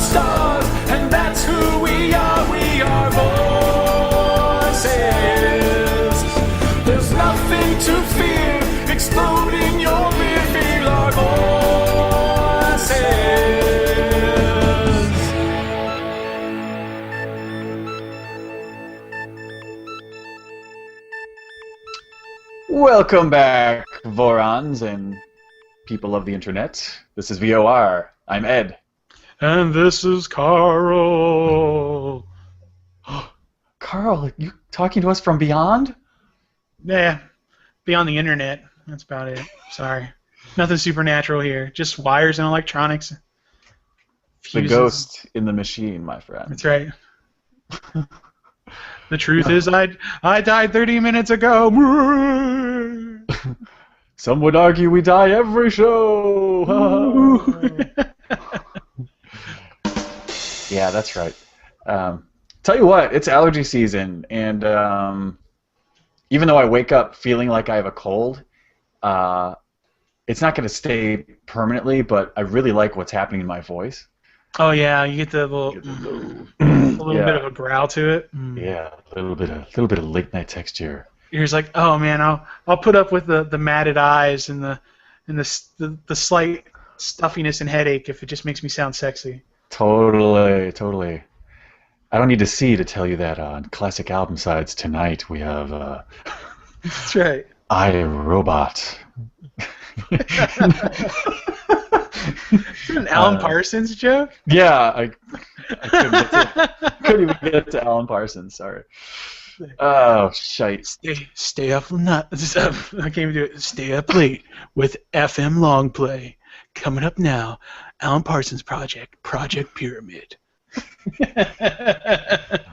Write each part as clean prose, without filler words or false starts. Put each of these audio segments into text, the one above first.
stars, and that's who we are. We are voices. There's nothing to fear. Explode in your rear. Feel our voices. Welcome back, Vorons and people of the internet. This is VOR. I'm Ed. And this is Carl. Carl, you talking to us from beyond? Yeah, beyond the internet. That's about it. Sorry. Nothing supernatural here. Just wires and electronics. The Fuses. ghost in the machine, my friend. That's right. The truth is, I died 30 minutes ago. Some would argue we die every show. Yeah, that's right. Tell you what, it's allergy season, and even though I wake up feeling like I have a cold, it's not going to stay permanently, but I really like what's happening in my voice. Oh yeah, you get the little, bit of a growl to it. Yeah, a little bit of late night texture. You're just like, oh man, I'll put up with the matted eyes and the slight stuffiness and headache if it just makes me sound sexy. Totally. I don't need to see to tell you that on Classic Album Sides tonight we have That's right. I, Robot. Is it an Alan Parsons joke? Yeah, I couldn't even get to Alan Parsons, sorry. Oh, shite. Stay up not. I can't even do it. Stay up late with FM Long Play. Coming up now, Alan Parsons Project Pyramid. That's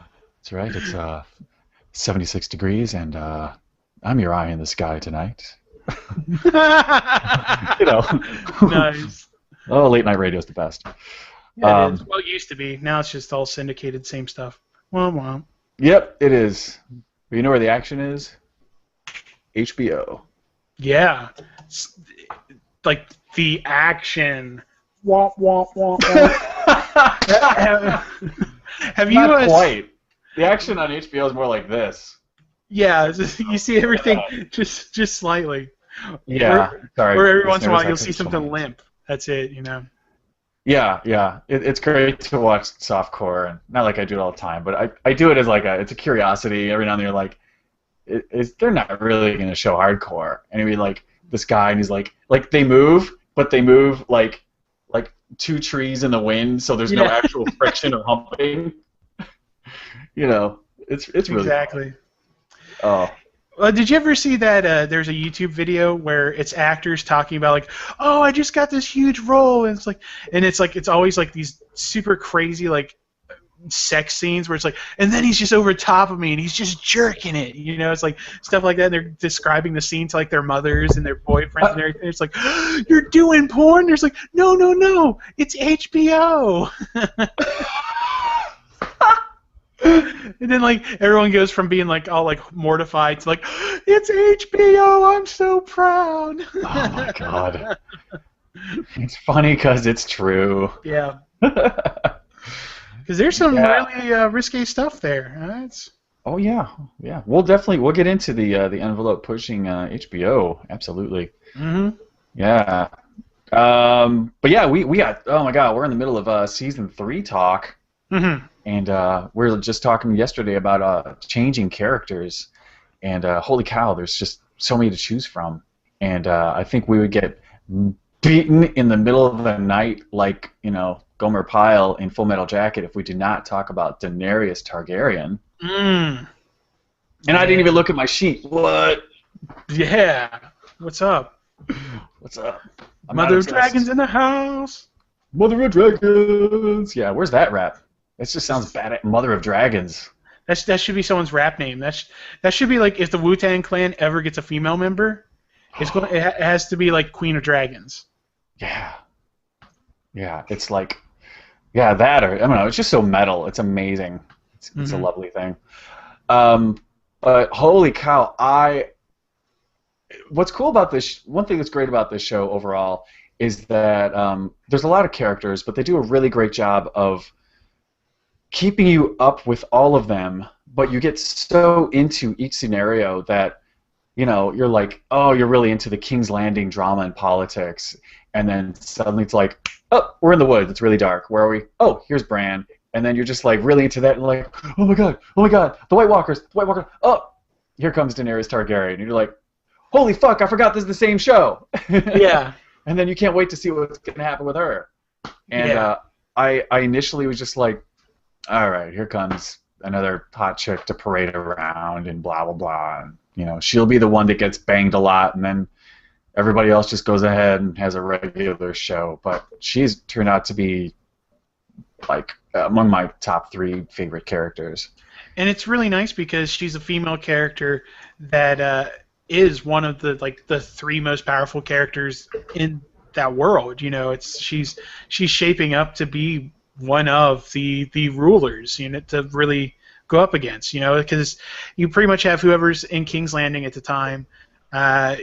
right, it's 76 degrees, and I'm your eye in the sky tonight. You know. Nice. Oh, late night radio's the best. Yeah, it is. Well, it used to be. Now it's just all syndicated, same stuff. Womp. Yep, it is. But you know where the action is? HBO. Yeah. Like the action. Womp. Have you? Not quite. The action on HBO is more like this. Yeah, you see everything just slightly. Yeah, sorry. Or every once in a while you'll see something limp. That's it, you know. Yeah. It's great to watch softcore, and not like I do it all the time, but I do it as like it's a curiosity. Every now and then, you're like, they're not really going to show hardcore. And it'd be like this guy, and he's like they move, but they move like two trees in the wind, so there's no actual friction or humping. You know, it's really exactly. Fun. Oh. Did you ever see that there's a YouTube video where it's actors talking about like, oh, I just got this huge role, and it's always like these super crazy like sex scenes where it's like, and then he's just over top of me and he's just jerking it, you know, it's like stuff like that. And they're describing the scene to like their mothers and their boyfriends and everything. It's like, you're doing porn? There's like, no, it's HBO. And then like everyone goes from being like all like mortified to like, it's HBO, I'm so proud. Oh my god. It's funny because it's true. Yeah. Because there's some really risque stuff there. Oh yeah. We'll get into the envelope pushing HBO. Absolutely. Mm-hmm. Yeah. But yeah, we got, oh my god, we're in the middle of season 3 talk. Mm-hmm. And we were just talking yesterday about changing characters, and holy cow, there's just so many to choose from. And I think we would get beaten in the middle of the night like, you know, Gomer Pyle in Full Metal Jacket if we do not talk about Daenerys Targaryen. Mm. And I didn't even look at my sheet. What? Yeah. What's up? What's up? Mother of Dragons in the house. Mother of Dragons. Yeah, where's that rap? That just sounds bad. Mother of Dragons. That should be someone's rap name. That should be like if the Wu-Tang Clan ever gets a female member, it has to be like Queen of Dragons. Yeah. It's like, that or I don't know. It's just so metal. It's amazing. It's a lovely thing. But holy cow, what's cool about this? One thing that's great about this show overall is that there's a lot of characters, but they do a really great job of keeping you up with all of them, but you get so into each scenario that, you know, you're like, oh, you're really into the King's Landing drama and politics, and then suddenly it's like, oh, we're in the woods, it's really dark, where are we? Oh, here's Bran. And then you're just like really into that and like, oh my god, the White Walkers, oh, here comes Daenerys Targaryen. And you're like, holy fuck, I forgot this is the same show. Yeah. And then you can't wait to see what's going to happen with her. And I initially was just like, all right, here comes another hot chick to parade around and blah, blah, blah. And, you know, she'll be the one that gets banged a lot, and then everybody else just goes ahead and has a regular show. But she's turned out to be, like, among my top 3 favorite characters. And it's really nice because she's a female character that is one of the 3 most powerful characters in that world. You know, she's shaping up to be one of the rulers, you know, to really go up against. You know, because you pretty much have whoever's in King's Landing at the time.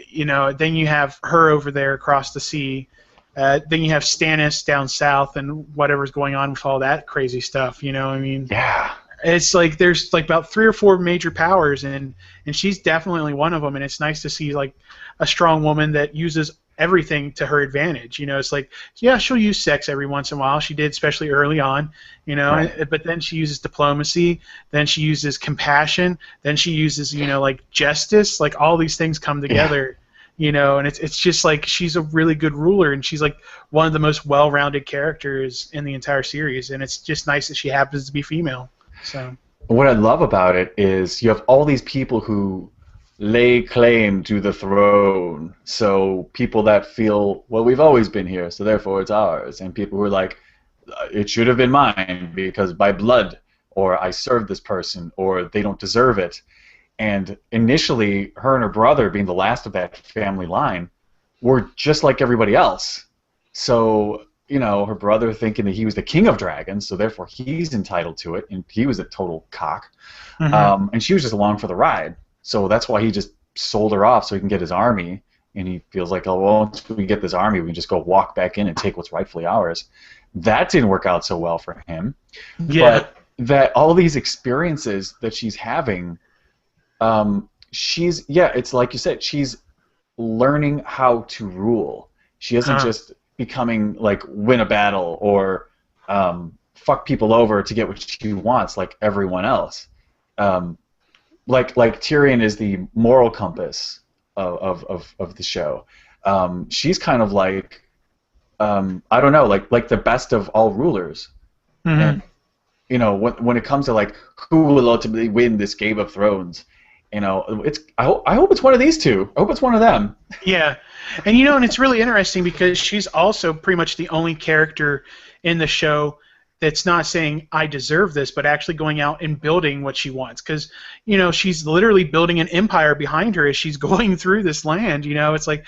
You know, then you have her over there across the sea. Then you have Stannis down south and whatever's going on with all that crazy stuff. You know, I mean, yeah. It's like there's like about 3 or 4 major powers, and she's definitely one of them. And it's nice to see like a strong woman that uses everything to her advantage. You know, it's like, yeah, she'll use sex every once in a while. She did, especially early on. You know, right. But then she uses diplomacy. Then she uses compassion. Then she uses, you know, like justice. Like all these things come together. Yeah. You know, and it's just like she's a really good ruler, and she's like one of the most well-rounded characters in the entire series. And it's just nice that she happens to be female. So what I love about it is you have all these people who lay claim to the throne. So people that feel, well, we've always been here, so therefore it's ours. And people who are like, it should have been mine because by blood, or I served this person, or they don't deserve it. And initially, her and her brother, being the last of that family line, were just like everybody else. So, you know, her brother thinking that he was the king of dragons, so therefore he's entitled to it, and he was a total cock. Mm-hmm. And she was just along for the ride. So that's why he just sold her off so he can get his army, and he feels like, oh, well, once we get this army, we can just go walk back in and take what's rightfully ours. That didn't work out so well for him. Yeah. But that all these experiences that she's having, it's like you said, she's learning how to rule. She isn't just becoming like win a battle or fuck people over to get what she wants like everyone else. Like Tyrion is the moral compass of the show. She's kind of like I don't know, like the best of all rulers. Mm-hmm. And you know, when it comes to like who will ultimately win this Game of Thrones, you know, I hope it's one of these two. I hope it's one of them. Yeah, and you know, and it's really interesting because she's also pretty much the only character in the show that's not saying I deserve this, but actually going out and building what she wants. Because you know, she's literally building an empire behind her as she's going through this land. You know, it's like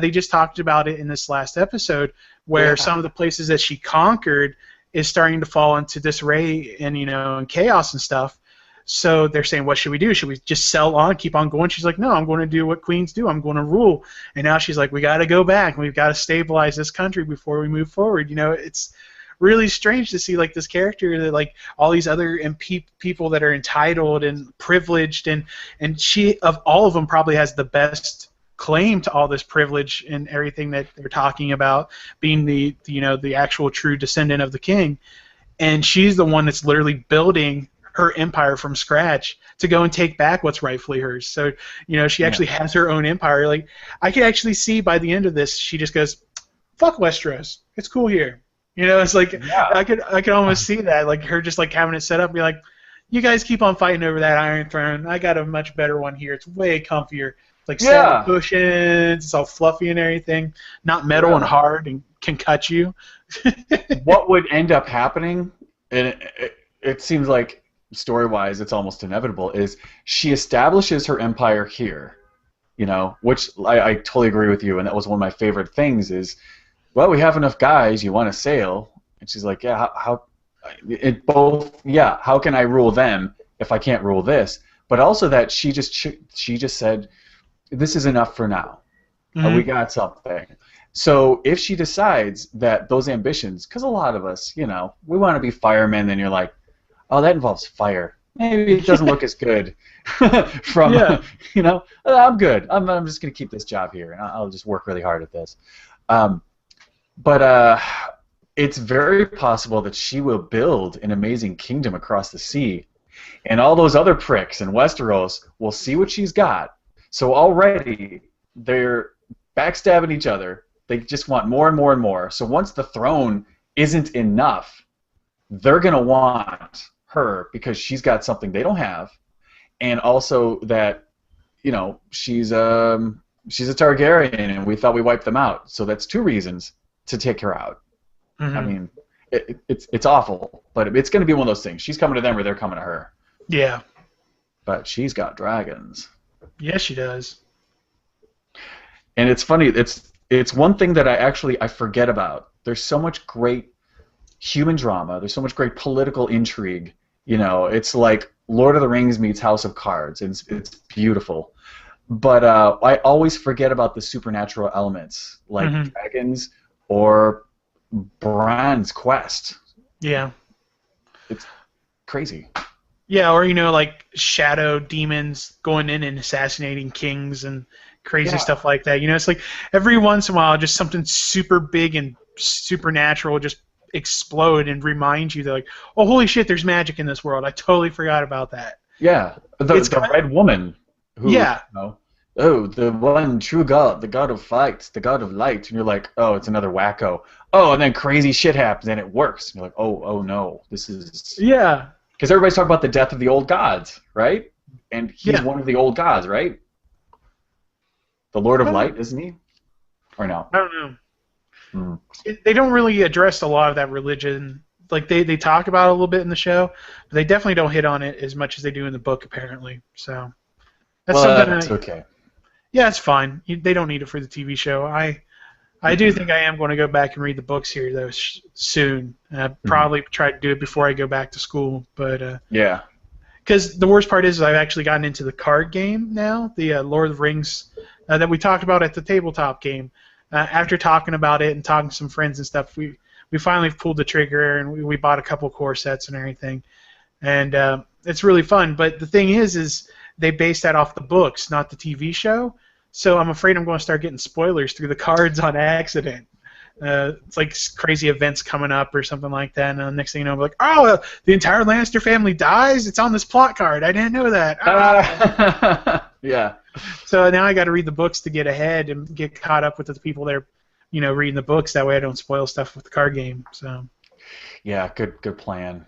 they just talked about it in this last episode, where some of the places that she conquered is starting to fall into disarray and, you know, and chaos and stuff. So they're saying, what should we do? Should we just sell on, keep on going? She's like, no, I'm going to do what queens do. I'm going to rule. And now she's like, we got to go back. We've got to stabilize this country before we move forward. You know, it's really strange to see like this character that like all these other people that are entitled and privileged, and she of all of them probably has the best claim to all this privilege and everything that they're talking about, being the you know, the actual true descendant of the king. And she's the one that's literally building her empire from scratch to go and take back what's rightfully hers. So, you know, she actually has her own empire. Like, I could actually see by the end of this, she just goes, fuck Westeros. It's cool here. You know, it's like, I could almost see that, like her just like having it set up and be like, you guys keep on fighting over that Iron Throne. I got a much better one here. It's way comfier. It's like satin cushions. It's all fluffy and everything. Not metal and hard and can cut you. What would end up happening, and it seems like story-wise it's almost inevitable, is she establishes her empire here, you know, which I totally agree with you, and that was one of my favorite things is, well, we have enough guys, you want to sail? And she's like, yeah, how can I rule them if I can't rule this? But also that she just said, this is enough for now. We got something. So if she decides that those ambitions, because a lot of us, you know, we want to be firemen, then you're like, oh, that involves fire. Maybe it doesn't look as good from, you know, I'm good. I'm just going to keep this job here, and I'll just work really hard at this. But it's very possible that she will build an amazing kingdom across the sea, and all those other pricks in Westeros will see what she's got. So already they're backstabbing each other. They just want more and more and more. So once the throne isn't enough, they're going to want her because she's got something they don't have, and also that, you know, she's a Targaryen, and we thought we wiped them out. So that's two reasons to take her out. Mm-hmm. I mean, it's awful, but it's going to be one of those things. She's coming to them or they're coming to her. Yeah. But she's got dragons. Yes, she does. And it's funny. It's one thing that I forget about. There's so much great human drama. There's so much great political intrigue. You know, it's like Lord of the Rings meets House of Cards. It's beautiful. But I always forget about the supernatural elements, like dragons or Bran's quest. Yeah. It's crazy. Yeah, or, you know, like shadow demons going in and assassinating kings and crazy stuff like that. You know, it's like every once in a while just something super big and supernatural will just explode and remind you that, like, oh, holy shit, there's magic in this world. I totally forgot about that. Yeah, the Red Woman. Who, yeah. You know, oh, the one true God, the God of fights, the God of light. And you're like, oh, it's another wacko. Oh, and then crazy shit happens and it works. And you're like, oh no, this is... Yeah. Because everybody's talking about the death of the old gods, right? And he's one of the old gods, right? The Lord of Light, isn't he? Or no? I don't know. They don't really address a lot of that religion. Like, they talk about it a little bit in the show, but they definitely don't hit on it as much as they do in the book, apparently. So that's something that's okay. Yeah, it's fine. They don't need it for the TV show. I do think I am going to go back and read the books here, though, soon. Probably try to do it before I go back to school. But yeah. Because the worst part is I've actually gotten into the card game now, the Lord of the Rings that we talked about at the tabletop game. After talking about it and talking to some friends and stuff, we finally pulled the trigger and we bought a couple core sets and everything. And it's really fun. But the thing is they based that off the books, not the TV show. So I'm afraid I'm going to start getting spoilers through the cards on accident. It's like crazy events coming up or something like that, and the next thing you know, I'm like, oh, the entire Lannister family dies? It's on this plot card. I didn't know that. Oh. Yeah. So now I got to read the books to get ahead and get caught up with the people that are, you know, reading the books. That way I don't spoil stuff with the card game. So. Yeah, good plan.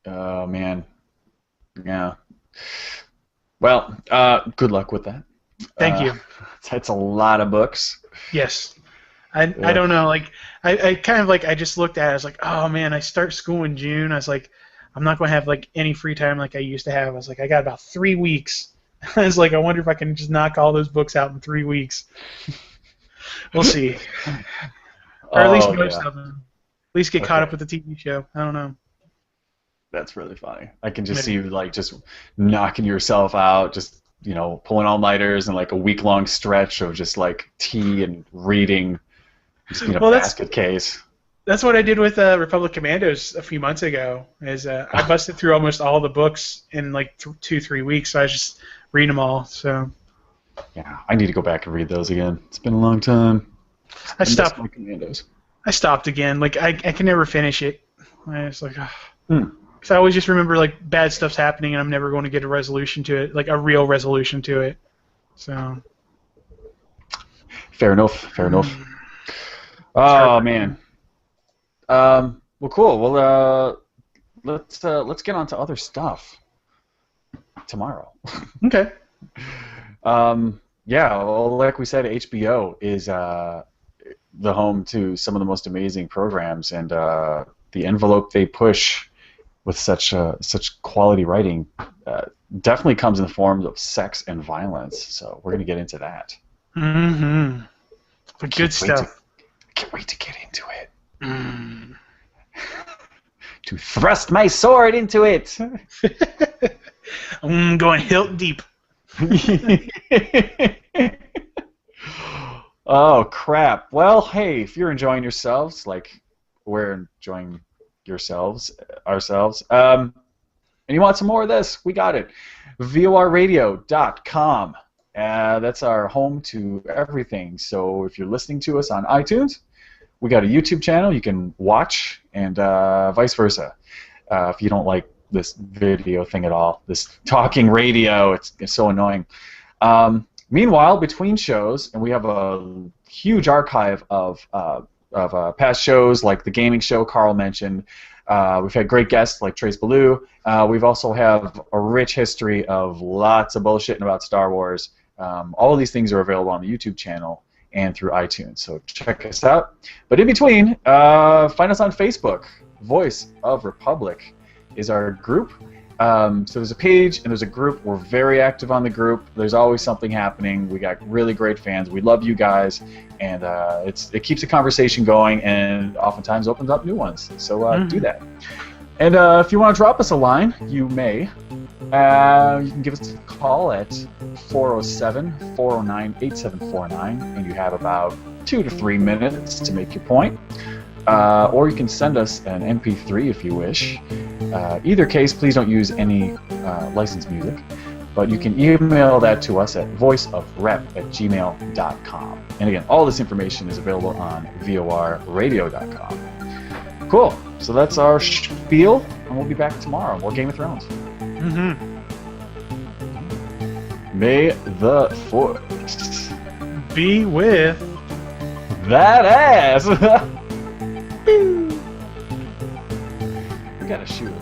Oh, man. Yeah. Well, good luck with that. Thank you. That's a lot of books. Yes. I don't know. Like I kind of like I just looked at it. I was like, oh man, I start school in June. I was like, I'm not going to have like any free time like I used to have. I was like, I got about 3 weeks. I was like, I wonder if I can just knock all those books out in 3 weeks. We'll see. Or at least most of them. At least get caught up with the TV show. I don't know. That's really funny. I can just see you like just knocking yourself out, just, you know, pulling all-nighters and like a week-long stretch of just like tea and reading, just in a basket case. That's what I did with Republic Commandos a few months ago. Is I busted through almost all the books in like 2-3 weeks. So I was just reading them all. So. Yeah, I need to go back and read those again. It's been a long time. I stopped. My Commandos. I stopped again. Like I can never finish it. I was like, because I always just remember like bad stuff's happening and I'm never going to get a resolution to it, like a real resolution to it. So. Fair enough. Fair enough. Oh man. Well, cool. Well, let's get on to other stuff tomorrow. Okay. Yeah. Well, like we said, HBO is the home to some of the most amazing programs, and the envelope they push with such quality writing definitely comes in the form of sex and violence. So we're gonna get into that. Mm-hmm. The good stuff. I can't wait to get into it. To thrust my sword into it. I'm going hilt deep. Oh crap. Well, hey, if you're enjoying yourselves, like we're enjoying ourselves, and you want some more of this, we got it. VORradio.com. That's our home to everything. So if you're listening to us on iTunes, we got a YouTube channel you can watch, and vice versa. If you don't like this video thing at all, this talking radio, it's so annoying. Meanwhile, between shows, and we have a huge archive of past shows, like the gaming show Carl mentioned. We've had great guests like Trace Ballou. We've also have a rich history of lots of bullshitting about Star Wars. All of these things are available on the YouTube channel and through iTunes, so check us out. But in between, find us on Facebook. Voice of Republic is our group. So there's a page and there's a group. We're very active on the group. There's always something happening. We got really great fans. We love you guys, and it keeps the conversation going and oftentimes opens up new ones. So do that. And if you want to drop us a line, you may. You can give us a call at 407-409-8749, and you have about 2 to 3 minutes to make your point. Or you can send us an MP3 if you wish. Either case, please don't use any licensed music, but you can email that to us at voiceofrep@gmail.com. And again, all this information is available on VORradio.com. Cool. So that's our spiel, and we'll be back tomorrow. More Game of Thrones. Mm-hmm. May the Force be with that ass. We gotta shoot it.